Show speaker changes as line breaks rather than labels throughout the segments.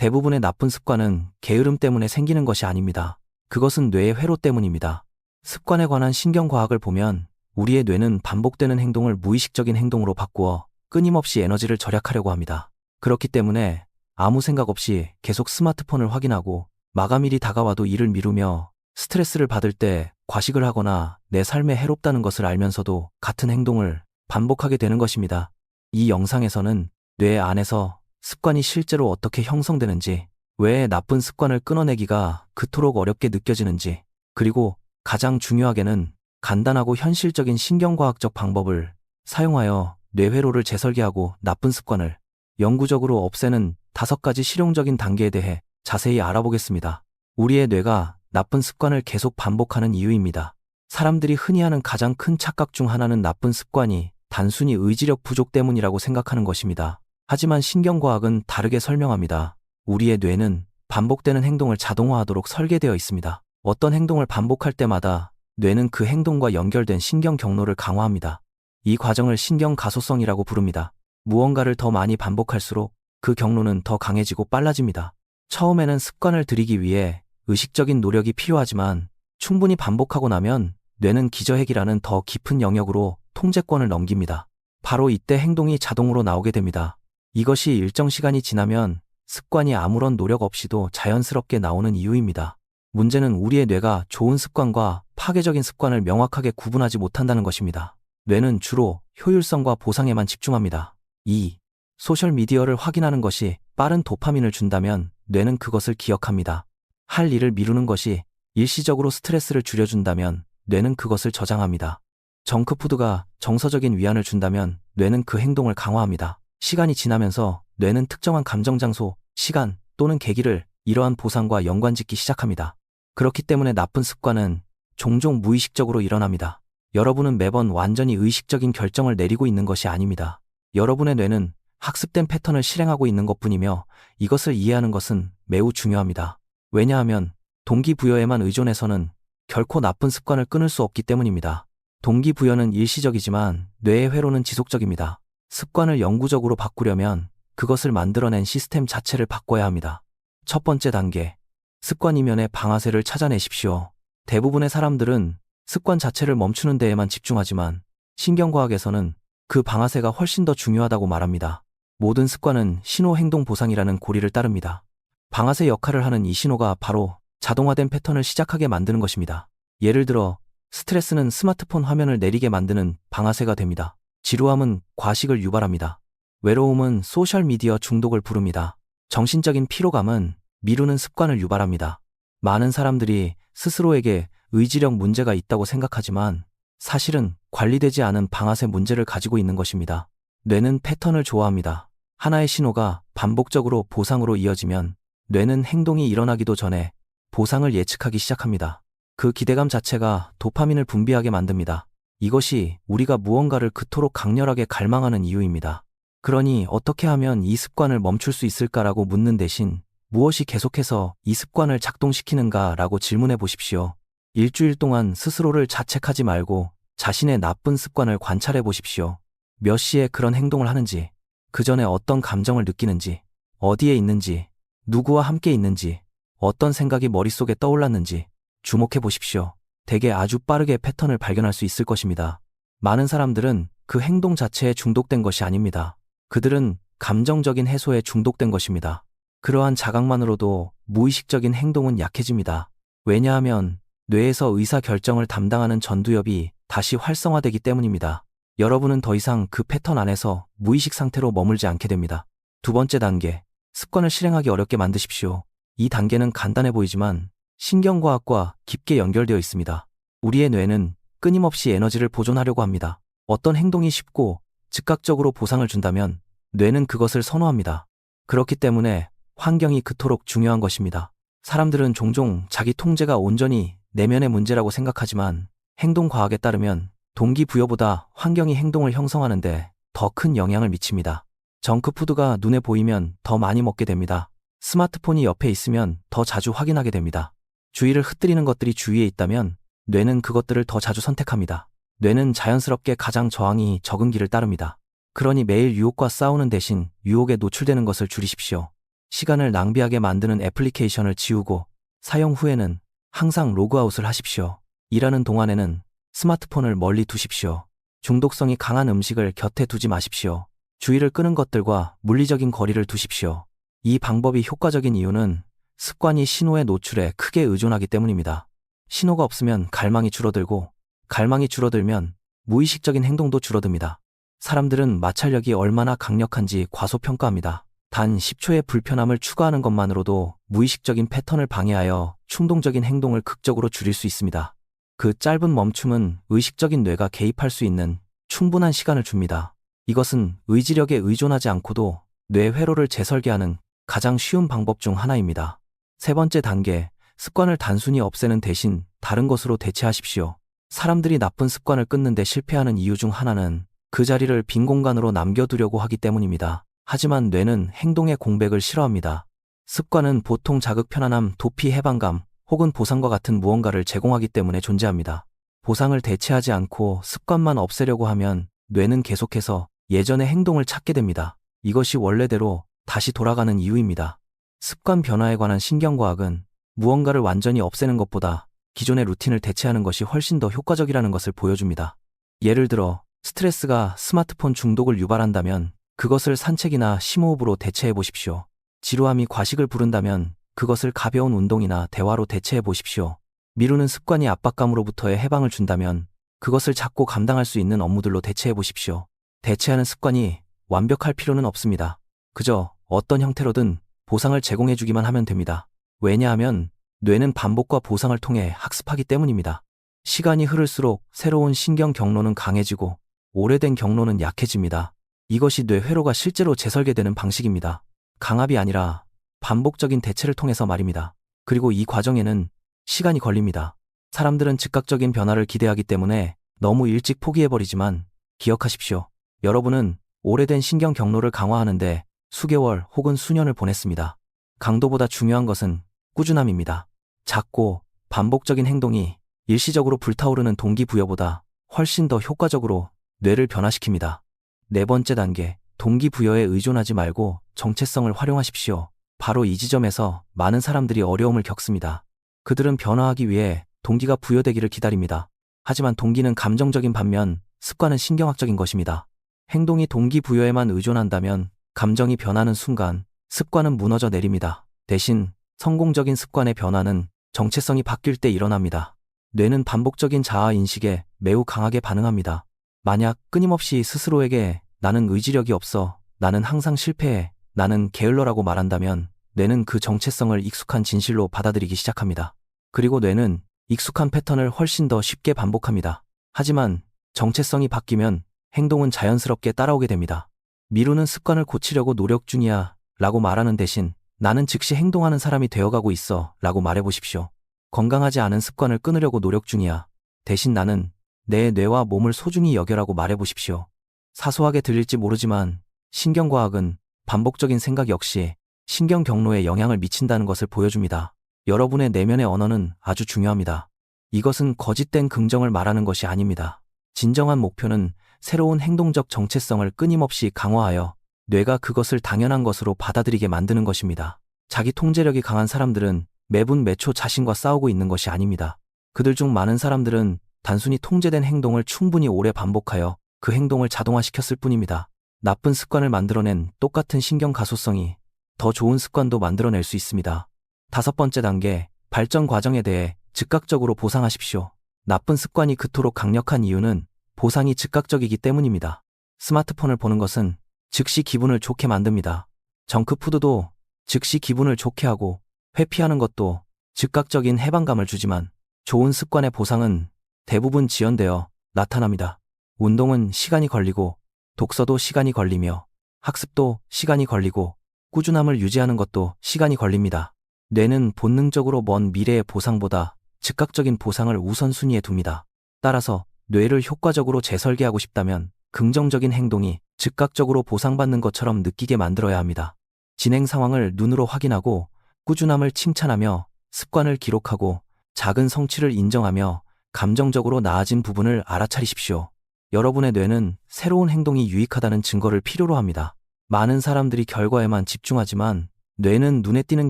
대부분의 나쁜 습관은 게으름 때문에 생기는 것이 아닙니다. 그것은 뇌의 회로 때문입니다. 습관에 관한 신경과학을 보면 우리의 뇌는 반복되는 행동을 무의식적인 행동으로 바꾸어 끊임없이 에너지를 절약하려고 합니다. 그렇기 때문에 아무 생각 없이 계속 스마트폰을 확인하고 마감일이 다가와도 일을 미루며 스트레스를 받을 때 과식을 하거나 내 삶에 해롭다는 것을 알면서도 같은 행동을 반복하게 되는 것입니다. 이 영상에서는 뇌 안에서 습관이 실제로 어떻게 형성되는지, 왜 나쁜 습관을 끊어내기가 그토록 어렵게 느껴지는지, 그리고 가장 중요하게는 간단하고 현실적인 신경과학적 방법을 사용하여 뇌회로를 재설계하고 나쁜 습관을 영구적으로 없애는 5가지 실용적인 단계에 대해 자세히 알아보겠습니다. 우리의 뇌가 나쁜 습관을 계속 반복하는 이유입니다. 사람들이 흔히 하는 가장 큰 착각 중 하나는 나쁜 습관이 단순히 의지력 부족 때문이라고 생각하는 것입니다. 하지만 신경과학은 다르게 설명합니다. 우리의 뇌는 반복되는 행동을 자동화하도록 설계되어 있습니다. 어떤 행동을 반복할 때마다 뇌는 그 행동과 연결된 신경 경로를 강화합니다. 이 과정을 신경 가소성이라고 부릅니다. 무언가를 더 많이 반복할수록 그 경로는 더 강해지고 빨라집니다. 처음에는 습관을 들이기 위해 의식적인 노력이 필요하지만 충분히 반복하고 나면 뇌는 기저핵이라는 더 깊은 영역으로 통제권을 넘깁니다. 바로 이때 행동이 자동으로 나오게 됩니다. 이것이 일정 시간이 지나면 습관이 아무런 노력 없이도 자연스럽게 나오는 이유입니다. 문제는 우리의 뇌가 좋은 습관과 파괴적인 습관을 명확하게 구분하지 못한다는 것입니다. 뇌는 주로 효율성과 보상에만 집중합니다. 2. 소셜미디어를 확인하는 것이 빠른 도파민을 준다면 뇌는 그것을 기억합니다. 할 일을 미루는 것이 일시적으로 스트레스를 줄여준다면 뇌는 그것을 저장합니다. 정크푸드가 정서적인 위안을 준다면 뇌는 그 행동을 강화합니다. 시간이 지나면서 뇌는 특정한 감정 장소, 시간 또는 계기를 이러한 보상과 연관짓기 시작합니다. 그렇기 때문에 나쁜 습관은 종종 무의식적으로 일어납니다. 여러분은 매번 완전히 의식적인 결정을 내리고 있는 것이 아닙니다. 여러분의 뇌는 학습된 패턴을 실행하고 있는 것뿐이며 이것을 이해하는 것은 매우 중요합니다. 왜냐하면 동기부여에만 의존해서는 결코 나쁜 습관을 끊을 수 없기 때문입니다. 동기부여는 일시적이지만 뇌의 회로는 지속적입니다. 습관을 영구적으로 바꾸려면 그것을 만들어낸 시스템 자체를 바꿔야 합니다. 첫 번째 단계, 습관 이면의 방아쇠를 찾아내십시오. 대부분의 사람들은 습관 자체를 멈추는 데에만 집중하지만 신경과학에서는 그 방아쇠가 훨씬 더 중요하다고 말합니다. 모든 습관은 신호 행동 보상이라는 고리를 따릅니다. 방아쇠 역할을 하는 이 신호가 바로 자동화된 패턴을 시작하게 만드는 것입니다. 예를 들어 스트레스는 스마트폰 화면을 내리게 만드는 방아쇠가 됩니다. 지루함은 과식을 유발합니다. 외로움은 소셜미디어 중독을 부릅니다. 정신적인 피로감은 미루는 습관을 유발합니다. 많은 사람들이 스스로에게 의지력 문제가 있다고 생각하지만 사실은 관리되지 않은 방아쇠 문제를 가지고 있는 것입니다. 뇌는 패턴을 좋아합니다. 하나의 신호가 반복적으로 보상으로 이어지면 뇌는 행동이 일어나기도 전에 보상을 예측하기 시작합니다. 그 기대감 자체가 도파민을 분비하게 만듭니다. 이것이 우리가 무언가를 그토록 강렬하게 갈망하는 이유입니다. 그러니 어떻게 하면 이 습관을 멈출 수 있을까라고 묻는 대신 무엇이 계속해서 이 습관을 작동시키는가라고 질문해 보십시오. 일주일 동안 스스로를 자책하지 말고 자신의 나쁜 습관을 관찰해 보십시오. 몇 시에 그런 행동을 하는지, 그 전에 어떤 감정을 느끼는지, 어디에 있는지, 누구와 함께 있는지, 어떤 생각이 머릿속에 떠올랐는지 주목해 보십시오. 대개 아주 빠르게 패턴을 발견할 수 있을 것입니다. 많은 사람들은 그 행동 자체에 중독된 것이 아닙니다. 그들은 감정적인 해소에 중독된 것입니다. 그러한 자각만으로도 무의식적인 행동은 약해집니다. 왜냐하면 뇌에서 의사결정을 담당하는 전두엽이 다시 활성화되기 때문입니다. 여러분은 더 이상 그 패턴 안에서 무의식 상태로 머물지 않게 됩니다. 두 번째 단계, 습관을 실행하기 어렵게 만드십시오. 이 단계는 간단해 보이지만 신경과학과 깊게 연결되어 있습니다. 우리의 뇌는 끊임없이 에너지를 보존하려고 합니다. 어떤 행동이 쉽고 즉각적으로 보상을 준다면 뇌는 그것을 선호합니다. 그렇기 때문에 환경이 그토록 중요한 것입니다. 사람들은 종종 자기 통제가 온전히 내면의 문제라고 생각하지만 행동과학에 따르면 동기부여보다 환경이 행동을 형성하는데 더 큰 영향을 미칩니다. 정크푸드가 눈에 보이면 더 많이 먹게 됩니다. 스마트폰이 옆에 있으면 더 자주 확인하게 됩니다. 주의를 흩뜨리는 것들이 주위에 있다면 뇌는 그것들을 더 자주 선택합니다. 뇌는 자연스럽게 가장 저항이 적은 길을 따릅니다. 그러니 매일 유혹과 싸우는 대신 유혹에 노출되는 것을 줄이십시오. 시간을 낭비하게 만드는 애플리케이션을 지우고 사용 후에는 항상 로그아웃을 하십시오. 일하는 동안에는 스마트폰을 멀리 두십시오. 중독성이 강한 음식을 곁에 두지 마십시오. 주의를 끄는 것들과 물리적인 거리를 두십시오. 이 방법이 효과적인 이유는 습관이 신호의 노출에 크게 의존하기 때문입니다. 신호가 없으면 갈망이 줄어들고 갈망이 줄어들면 무의식적인 행동도 줄어듭니다. 사람들은 마찰력이 얼마나 강력한지 과소평가합니다. 단 10초의 불편함을 추가하는 것만으로도 무의식적인 패턴을 방해하여 충동적인 행동을 극적으로 줄일 수 있습니다. 그 짧은 멈춤은 의식적인 뇌가 개입할 수 있는 충분한 시간을 줍니다. 이것은 의지력에 의존하지 않고도 뇌 회로를 재설계하는 가장 쉬운 방법 중 하나입니다. 세 번째 단계, 습관을 단순히 없애는 대신 다른 것으로 대체하십시오. 사람들이 나쁜 습관을 끊는 데 실패하는 이유 중 하나는 그 자리를 빈 공간으로 남겨두려고 하기 때문입니다. 하지만 뇌는 행동의 공백을 싫어합니다. 습관은 보통 자극, 편안함, 도피, 해방감 혹은 보상과 같은 무언가를 제공하기 때문에 존재합니다. 보상을 대체하지 않고 습관만 없애려고 하면 뇌는 계속해서 예전의 행동을 찾게 됩니다. 이것이 원래대로 다시 돌아가는 이유입니다. 습관 변화에 관한 신경과학은 무언가를 완전히 없애는 것보다 기존의 루틴을 대체하는 것이 훨씬 더 효과적이라는 것을 보여줍니다. 예를 들어 스트레스가 스마트폰 중독을 유발한다면 그것을 산책이나 심호흡으로 대체해 보십시오. 지루함이 과식을 부른다면 그것을 가벼운 운동이나 대화로 대체해 보십시오. 미루는 습관이 압박감으로부터의 해방을 준다면 그것을 작고 감당할 수 있는 업무들로 대체해 보십시오. 대체하는 습관이 완벽할 필요는 없습니다. 그저 어떤 형태로든 보상을 제공해 주기만 하면 됩니다. 왜냐하면 뇌는 반복과 보상을 통해 학습하기 때문입니다. 시간이 흐를수록 새로운 신경 경로는 강해지고 오래된 경로는 약해집니다. 이것이 뇌 회로가 실제로 재설계되는 방식입니다. 강압이 아니라 반복적인 대체를 통해서 말입니다. 그리고 이 과정에는 시간이 걸립니다. 사람들은 즉각적인 변화를 기대하기 때문에 너무 일찍 포기해버리지만 기억하십시오. 여러분은 오래된 신경 경로를 강화하는데 수개월 혹은 수년을 보냈습니다. 강도보다 중요한 것은 꾸준함입니다. 작고 반복적인 행동이 일시적으로 불타오르는 동기부여보다 훨씬 더 효과적으로 뇌를 변화시킵니다. 네 번째 단계, 동기부여에 의존하지 말고 정체성을 활용하십시오. 바로 이 지점에서 많은 사람들이 어려움을 겪습니다. 그들은 변화하기 위해 동기가 부여되기를 기다립니다. 하지만 동기는 감정적인 반면 습관은 신경학적인 것입니다. 행동이 동기부여에만 의존한다면 감정이 변하는 순간 습관은 무너져 내립니다. 대신 성공적인 습관의 변화는 정체성이 바뀔 때 일어납니다. 뇌는 반복적인 자아 인식에 매우 강하게 반응합니다. 만약 끊임없이 스스로에게 나는 의지력이 없어, 나는 항상 실패해, 나는 게을러라고 말한다면 뇌는 그 정체성을 익숙한 진실로 받아들이기 시작합니다. 그리고 뇌는 익숙한 패턴을 훨씬 더 쉽게 반복합니다. 하지만 정체성이 바뀌면 행동은 자연스럽게 따라오게 됩니다. 미루는 습관을 고치려고 노력 중이야 라고 말하는 대신 나는 즉시 행동하는 사람이 되어가고 있어 라고 말해보십시오. 건강하지 않은 습관을 끊으려고 노력 중이야. 대신 나는 내 뇌와 몸을 소중히 여겨라고 말해보십시오. 사소하게 들릴지 모르지만 신경과학은 반복적인 생각 역시 신경 경로에 영향을 미친다는 것을 보여줍니다. 여러분의 내면의 언어는 아주 중요합니다. 이것은 거짓된 긍정을 말하는 것이 아닙니다. 진정한 목표는 새로운 행동적 정체성을 끊임없이 강화하여 뇌가 그것을 당연한 것으로 받아들이게 만드는 것입니다. 자기 통제력이 강한 사람들은 매분 매초 자신과 싸우고 있는 것이 아닙니다. 그들 중 많은 사람들은 단순히 통제된 행동을 충분히 오래 반복하여 그 행동을 자동화시켰을 뿐입니다. 나쁜 습관을 만들어낸 똑같은 신경 가소성이 더 좋은 습관도 만들어낼 수 있습니다. 다섯 번째 단계, 발전 과정에 대해 즉각적으로 보상하십시오. 나쁜 습관이 그토록 강력한 이유는 보상이 즉각적이기 때문입니다. 스마트폰을 보는 것은 즉시 기분을 좋게 만듭니다. 정크푸드도 즉시 기분을 좋게 하고 회피하는 것도 즉각적인 해방감을 주지만 좋은 습관의 보상은 대부분 지연되어 나타납니다. 운동은 시간이 걸리고 독서도 시간이 걸리며 학습도 시간이 걸리고 꾸준함을 유지하는 것도 시간이 걸립니다. 뇌는 본능적으로 먼 미래의 보상보다 즉각적인 보상을 우선순위에 둡니다. 따라서 뇌를 효과적으로 재설계하고 싶다면 긍정적인 행동이 즉각적으로 보상받는 것처럼 느끼게 만들어야 합니다. 진행 상황을 눈으로 확인하고 꾸준함을 칭찬하며 습관을 기록하고 작은 성취를 인정하며 감정적으로 나아진 부분을 알아차리십시오. 여러분의 뇌는 새로운 행동이 유익하다는 증거를 필요로 합니다. 많은 사람들이 결과에만 집중하지만 뇌는 눈에 띄는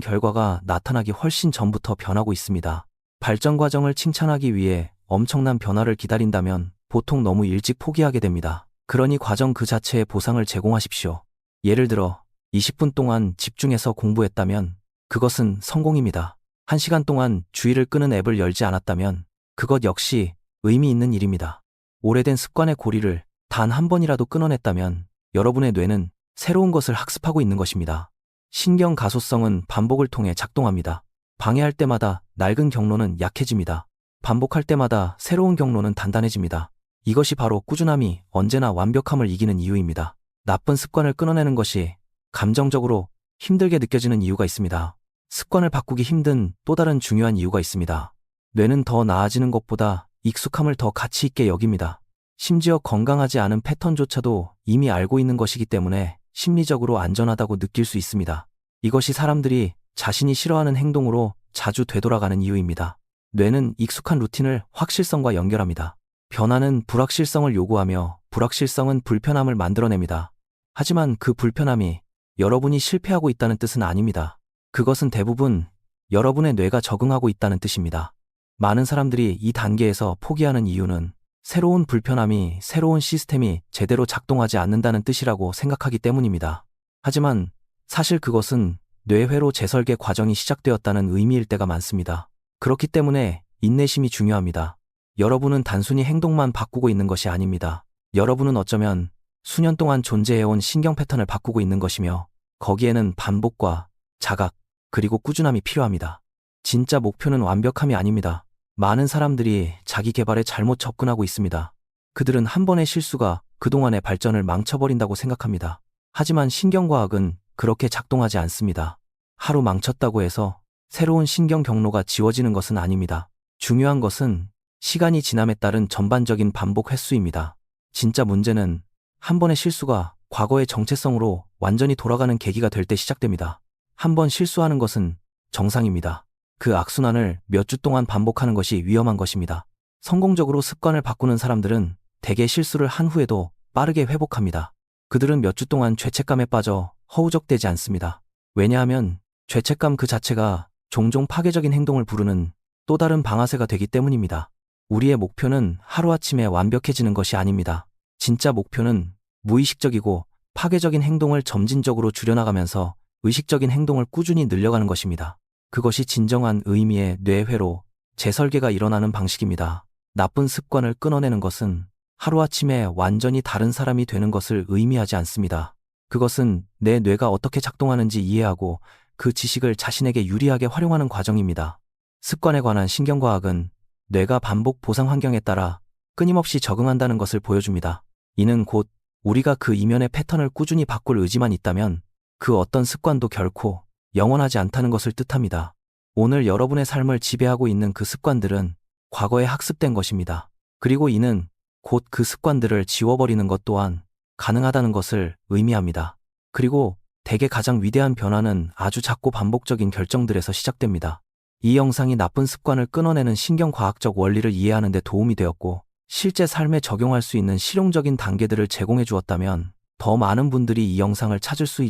결과가 나타나기 훨씬 전부터 변하고 있습니다. 발전 과정을 칭찬하기 위해 엄청난 변화를 기다린다면 보통 너무 일찍 포기하게 됩니다. 그러니 과정 그 자체의 보상을 제공하십시오. 예를 들어 20분 동안 집중해서 공부했다면 그것은 성공입니다. 1시간 동안 주의를 끄는 앱을 열지 않았다면 그것 역시 의미 있는 일입니다. 오래된 습관의 고리를 단 한 번이라도 끊어냈다면 여러분의 뇌는 새로운 것을 학습하고 있는 것입니다. 신경 가소성은 반복을 통해 작동합니다. 방해할 때마다 낡은 경로는 약해집니다. 반복할 때마다 새로운 경로는 단단해집니다. 이것이 바로 꾸준함이 언제나 완벽함을 이기는 이유입니다. 나쁜 습관을 끊어내는 것이 감정적으로 힘들게 느껴지는 이유가 있습니다. 습관을 바꾸기 힘든 또 다른 중요한 이유가 있습니다. 뇌는 더 나아지는 것보다 익숙함을 더 가치 있게 여깁니다. 심지어 건강하지 않은 패턴조차도 이미 알고 있는 것이기 때문에 심리적으로 안전하다고 느낄 수 있습니다. 이것이 사람들이 자신이 싫어하는 행동으로 자주 되돌아가는 이유입니다. 뇌는 익숙한 루틴을 확실성과 연결합니다. 변화는 불확실성을 요구하며 불확실성은 불편함을 만들어냅니다. 하지만 그 불편함이 여러분이 실패하고 있다는 뜻은 아닙니다. 그것은 대부분 여러분의 뇌가 적응하고 있다는 뜻입니다. 많은 사람들이 이 단계에서 포기하는 이유는 새로운 불편함이 새로운 시스템이 제대로 작동하지 않는다는 뜻이라고 생각하기 때문입니다. 하지만 사실 그것은 뇌회로 재설계 과정이 시작되었다는 의미일 때가 많습니다. 그렇기 때문에 인내심이 중요합니다. 여러분은 단순히 행동만 바꾸고 있는 것이 아닙니다. 여러분은 어쩌면 수년 동안 존재해온 신경 패턴을 바꾸고 있는 것이며 거기에는 반복과 자각, 그리고 꾸준함이 필요합니다. 진짜 목표는 완벽함이 아닙니다. 많은 사람들이 자기 개발에 잘못 접근하고 있습니다. 그들은 한 번의 실수가 그동안의 발전을 망쳐버린다고 생각합니다. 하지만 신경과학은 그렇게 작동하지 않습니다. 하루 망쳤다고 해서 새로운 신경 경로가 지워지는 것은 아닙니다. 중요한 것은 시간이 지남에 따른 전반적인 반복 횟수입니다. 진짜 문제는 한 번의 실수가 과거의 정체성으로 완전히 돌아가는 계기가 될 때 시작됩니다. 한 번 실수하는 것은 정상입니다. 그 악순환을 몇 주 동안 반복하는 것이 위험한 것입니다. 성공적으로 습관을 바꾸는 사람들은 대개 실수를 한 후에도 빠르게 회복합니다. 그들은 몇 주 동안 죄책감에 빠져 허우적대지 않습니다. 왜냐하면 죄책감 그 자체가 종종 파괴적인 행동을 부르는 또 다른 방아쇠가 되기 때문입니다. 우리의 목표는 하루아침에 완벽해지는 것이 아닙니다. 진짜 목표는 무의식적이고 파괴적인 행동을 점진적으로 줄여나가면서 의식적인 행동을 꾸준히 늘려가는 것입니다. 그것이 진정한 의미의 뇌회로 재설계가 일어나는 방식입니다. 나쁜 습관을 끊어내는 것은 하루아침에 완전히 다른 사람이 되는 것을 의미하지 않습니다. 그것은 내 뇌가 어떻게 작동하는지 이해하고 그 지식을 자신에게 유리하게 활용하는 과정입니다. 습관에 관한 신경과학은 뇌가 반복 보상 환경에 따라 끊임없이 적응한다는 것을 보여줍니다. 이는 곧 우리가 그 이면의 패턴을 꾸준히 바꿀 의지만 있다면 그 어떤 습관도 결코 영원하지 않다는 것을 뜻합니다. 오늘 여러분의 삶을 지배하고 있는 그 습관들은 과거에 학습된 것입니다. 그리고 이는 곧 그 습관들을 지워버리는 것 또한 가능하다는 것을 의미합니다. 그리고 대개 가장 위대한 변화는 아주 작고 반복적인 결정들에서 시작됩니다. 이 영상이 나쁜 습관을 끊어내는 신경과학적 원리를 이해하는 데 도움이 되었고 실제 삶에 적용할 수 있는 실용적인 단계들을 제공해 주었다면 더 많은 분들이 이 영상을 찾을 수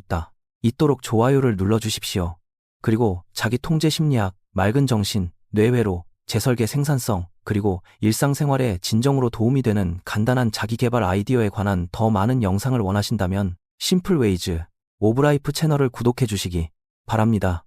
있도록 좋아요를 눌러주십시오. 그리고 자기 통제 심리학, 맑은 정신, 뇌회로, 재설계 생산성, 그리고 일상생활에 진정으로 도움이 되는 간단한 자기개발 아이디어에 관한 더 많은 영상을 원하신다면 심플 웨이즈 오브 라이프 채널을 구독해 주시기 바랍니다.